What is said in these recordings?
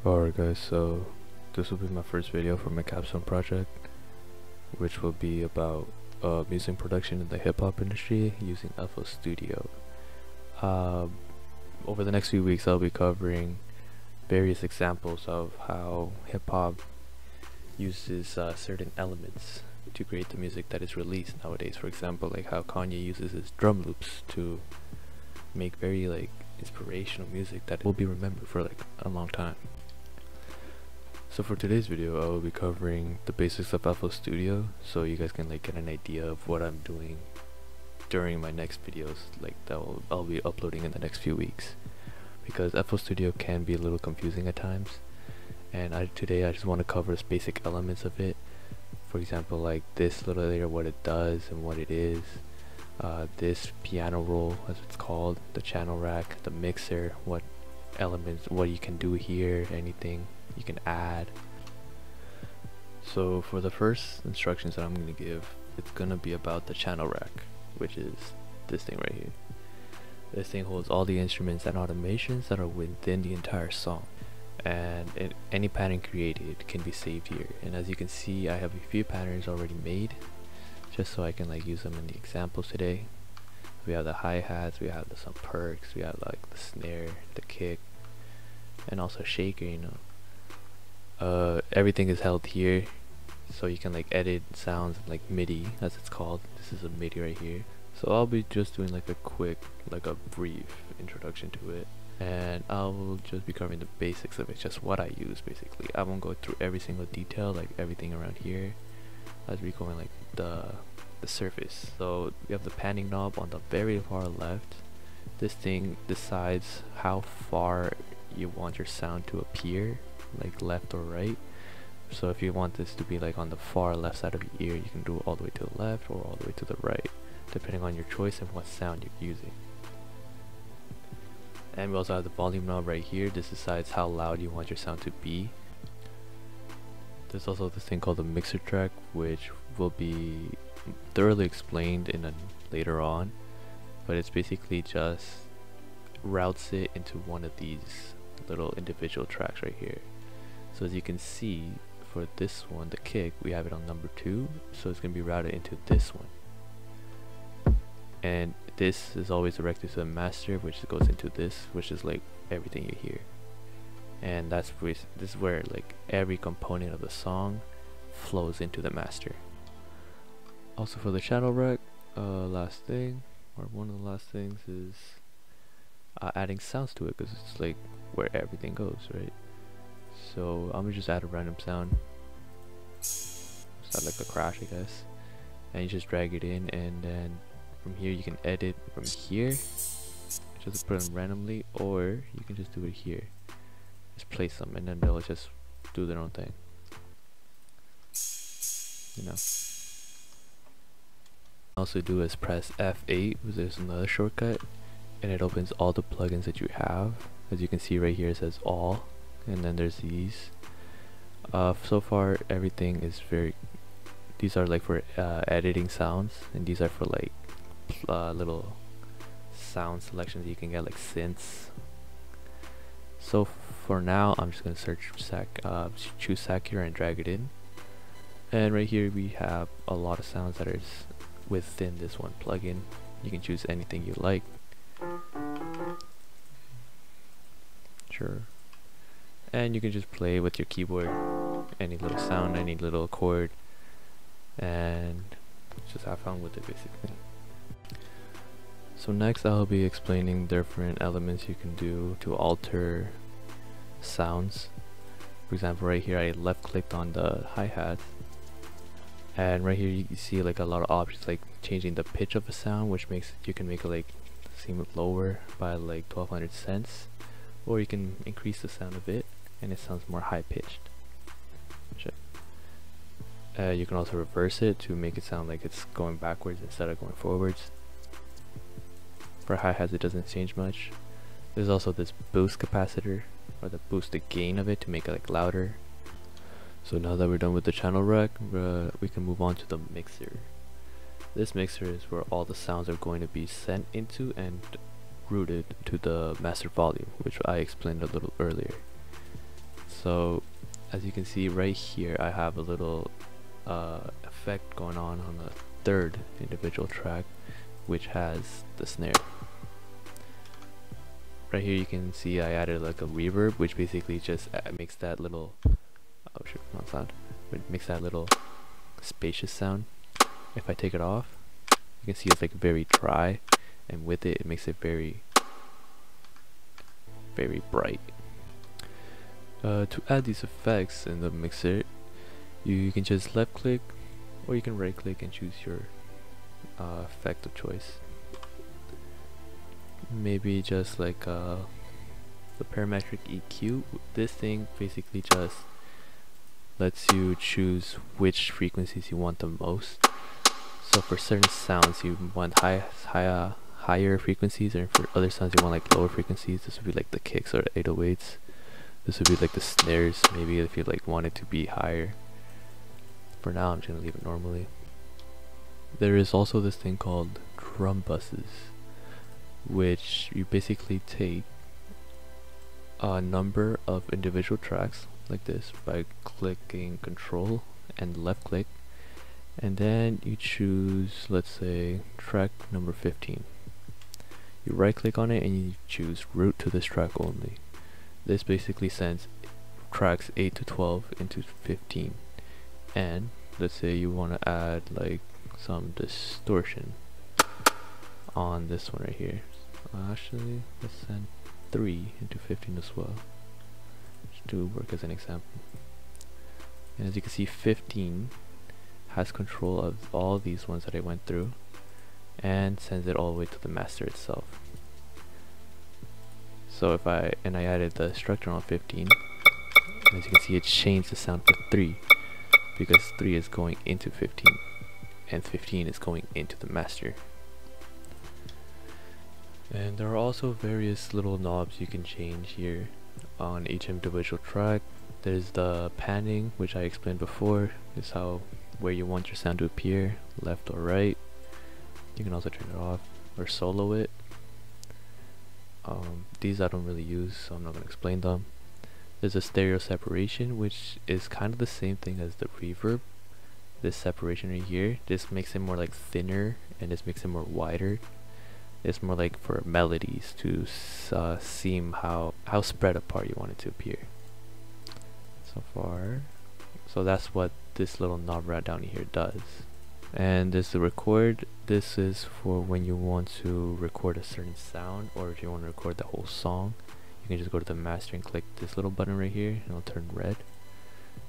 Alright guys, so this will be my first video for my Capstone project, which will be about music production in the hip-hop industry using FL Studio. Over the next few weeks I'll be covering various examples of how hip-hop uses certain elements to create the music that is released nowadays. For example, like how Kanye uses his drum loops to make very inspirational music that will be remembered for a long time. So for today's video, I will be covering the basics of FL Studio, so you guys can get an idea of what I'm doing during my next videos, I'll be uploading in the next few weeks. Because FL Studio can be a little confusing at times, and today I just want to cover the basic elements of it. For example, like this little layer, what it does and what it is. This piano roll, as it's called, the channel rack, the mixer, what elements, what you can do here, anything you can add. So for the first instructions that I'm going to give, it's going to be about the channel rack, which is this thing right here. This thing holds all the instruments and automations that are within the entire song, and any pattern created can be saved here. And as you can see, I have a few patterns already made just so I can use them in the examples today. We have the hi-hats, we have some perks, we have the snare, the kick, and also shaker, everything is held here, so you can edit sounds like MIDI, as it's called. This is a MIDI right here. So I'll be just doing a quick, a brief introduction to it, and I'll just be covering the basics of it, just what I use basically. I won't go through every single detail, everything around here. I'll be going the surface. So we have the panning knob on the very far left. This thing decides how far you want your sound to appear, left or right. So if you want this to be on the far left side of your ear, you can do it all the way to the left or all the way to the right, depending on your choice and what sound you're using. And we also have the volume knob right here. This decides how loud you want your sound to be. There's also this thing called the mixer track, which will be thoroughly explained later on, but it's basically just routes it into one of these little individual tracks right here. So as you can see, for this one, the kick, we have it on number 2, so it's going to be routed into this one. And this is always directed to the master, which goes into this, which is everything you hear. And this is where every component of the song flows into the master. Also for the channel rack, last thing, or one of the last things, is adding sounds to it, because it's where everything goes, right? So I'm gonna just add a random sound, sound a crash, I guess, and you just drag it in, and then from here you can edit from here, just put them randomly, or you can just do it here. Just place them, and then they'll just do their own thing. Also do is press F8, which is another shortcut, and it opens all the plugins that you have. As you can see right here, it says all, and then there's these. So far everything is these are for editing sounds, and these are for little sound selections you can get, synths. So for now I'm just gonna choose Sac here and drag it in, and right here we have a lot of sounds that are within this one plugin. You can choose anything you like. Sure. And you can just play with your keyboard any little sound, any little chord, and just have fun with it basically. So next I'll be explaining different elements you can do to alter sounds. For example, right here I left clicked on the hi-hat, and right here you see a lot of options, changing the pitch of a sound, which makes you can make it seem lower by 1200 cents, or you can increase the sound a bit and it sounds more high pitched. You can also reverse it to make it sound like it's going backwards instead of going forwards. For hi-hats it doesn't change much. There's also this boost capacitor, or the boosted gain of it, to make it louder. So now that we're done with the channel rack, we can move on to the mixer. This mixer is where all the sounds are going to be sent into and routed to the master volume, which I explained a little earlier. So as you can see right here, I have a little effect going on the third individual track, which has the snare. Right here you can see I added like a reverb, which basically just makes that little not sound, but it makes that little spacious sound. If I take it off, you can see it's like very dry, and with it, it makes it very bright. To add these effects in the mixer, you can just left click, or you can right click and choose your effect of choice. Maybe just like the parametric EQ. This thing basically just lets you choose which frequencies you want the most. So for certain sounds you want higher frequencies, and for other sounds you want like lower frequencies. This would be like the kicks or the 808s. This would be like the snares, maybe if you like want it to be higher. For now I'm just gonna leave it normally. There is also this thing called drum buses, which you basically take a number of individual tracks like this by clicking control and left click, and then you choose, let's say, track number 15. You right click on it and you choose route to this track only. This basically sends tracks 8 to 12 into 15, and let's say you want to add like some distortion on this one right here. Actually, let's send 3 into 15 as well, just to work as an example. And as you can see, 15 has control of all these ones that I went through and sends it all the way to the master itself. So if I added the structure on 15, as you can see, it changed the sound for 3, because 3 is going into 15 and 15 is going into the master. And there are also various little knobs you can change here on each individual track. There's the panning, which I explained before. Is where you want your sound to appear, left or right. You can also turn it off or solo it. These I don't really use, so I'm not going to explain them. There's a stereo separation, which is kind of the same thing as the reverb. This separation right here, this makes it more like thinner, and this makes it more wider. It's more like for melodies to seem how spread apart you want it to appear. So that's what this little knob right down here does. And this to record, this is for when you want to record a certain sound, or if you want to record the whole song, you can just go to the master and click this little button right here, and it'll turn red,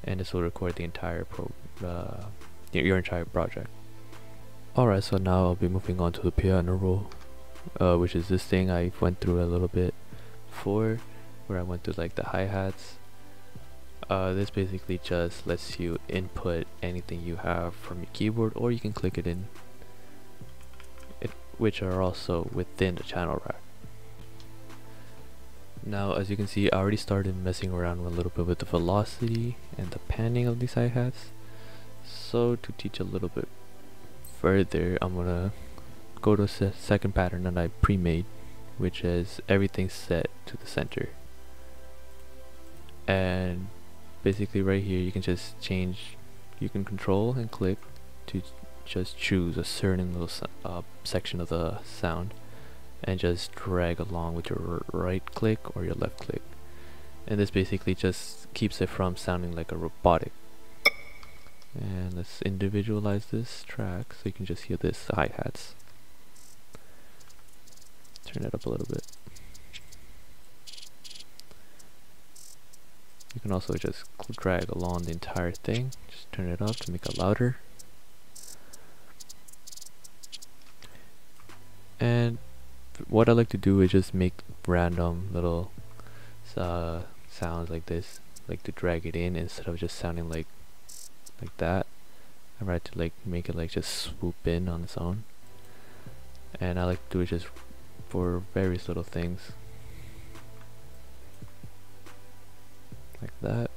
and this will record the entire your entire project. Alright, so now I'll be moving on to the piano roll, which is this thing I went through a little bit before, where I went through like the hi-hats. This basically just lets you input anything you have from your keyboard, or you can click it in, which are also within the channel rack. Now as you can see, I already started messing around a little bit with the velocity and the panning of these hi-hats. So to teach a little bit further, I'm gonna go to the second pattern that I pre-made, which is everything set to the center. And basically right here you can just change, you can control and click to just choose a certain little section of the sound, and just drag along with your right click or your left click, and this basically just keeps it from sounding like a robotic. And let's individualize this track so you can just hear this hi-hats. Turn it up a little bit. You can also just drag along the entire thing, just turn it up to make it louder. And what I like to do is just make random little sounds like this, like to drag it in instead of just sounding like that. I like to make it like just swoop in on its own, and I like to do it just for various little things like that.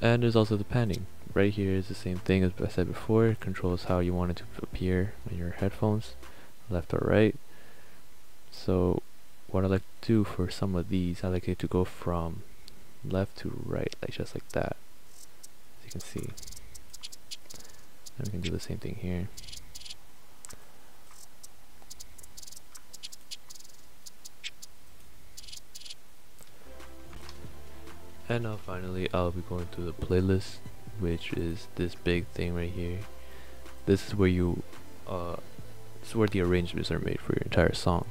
And there's also the panning. Right here is the same thing as I said before. It controls how you want it to appear on your headphones, left or right. So what I like to do for some of these, I like it to go from left to right, like just like that, as you can see. And we can do the same thing here. And now finally I'll be going to the playlist, which is this big thing right here. This is where you this is where the arrangements are made for your entire song.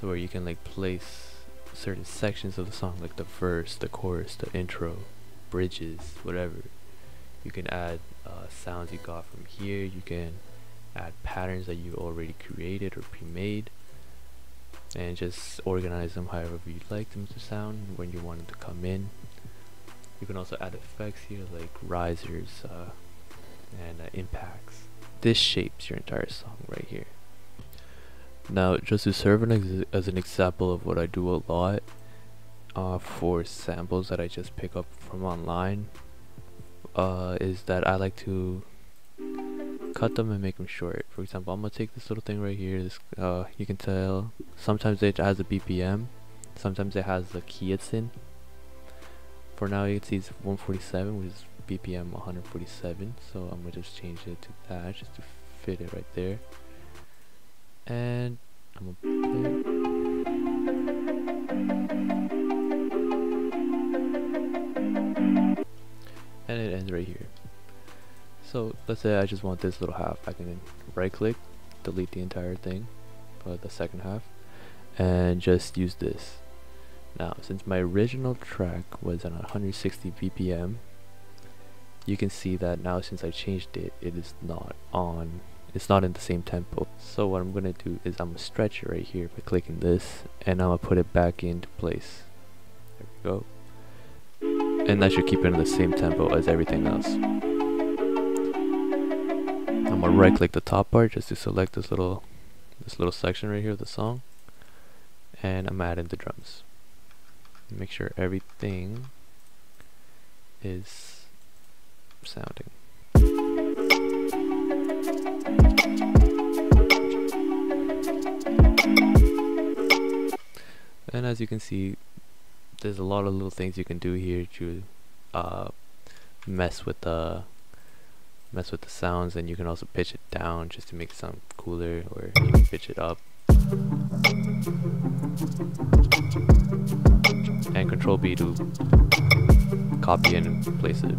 So where you can like place certain sections of the song, like the verse, the chorus, the intro, bridges, whatever. You can add sounds you got from here. You can add patterns that you already created or pre-made, and just organize them however you'd like them to sound when you want them to come in. You can also add effects here like risers and impacts. This shapes your entire song right here. Now, just to serve as an example of what I do a lot for samples that I just pick up from online, is that I like to cut them and make them short. For example, I'm gonna take this little thing right here. This you can tell sometimes it has a BPM, sometimes it has the key it's in. For now, you can see it's 147, which is BPM 147. So I'm gonna just change it to that, just to fit it right there. And I'm gonna play. And it ends right here. So let's say I just want this little half. I can right click, delete the entire thing, the second half, and just use this. Now, since my original track was on 160 BPM, you can see that now since I changed it, it is not on. It's not in the same tempo. So what I'm gonna do is I'm gonna stretch it right here by clicking this, and I'm gonna put it back into place. There we go. And that should keep it in the same tempo as everything else. I'm gonna right click the top part just to select this little section right here of the song, and I'm adding the drums. Make sure everything is sounding. And as you can see, there's a lot of little things you can do here to mess with the sounds, and you can also pitch it down just to make it sound cooler, or you can pitch it up. And Control B to copy and place it.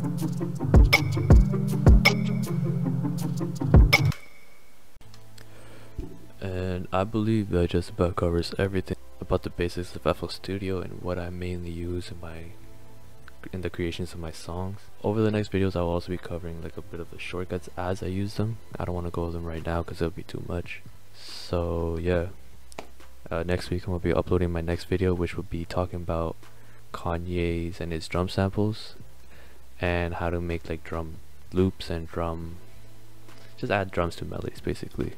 And I believe that just about covers everything about the basics of FL Studio and what I mainly use in the creations of my songs. Over the next videos, I will also be covering like a bit of the shortcuts as I use them. I don't want to go over them right now because it'll be too much. So yeah, next week I'm going to be uploading my next video, which will be talking about Kanye's and his drum samples, and how to make like drum loops and just add drums to melodies basically.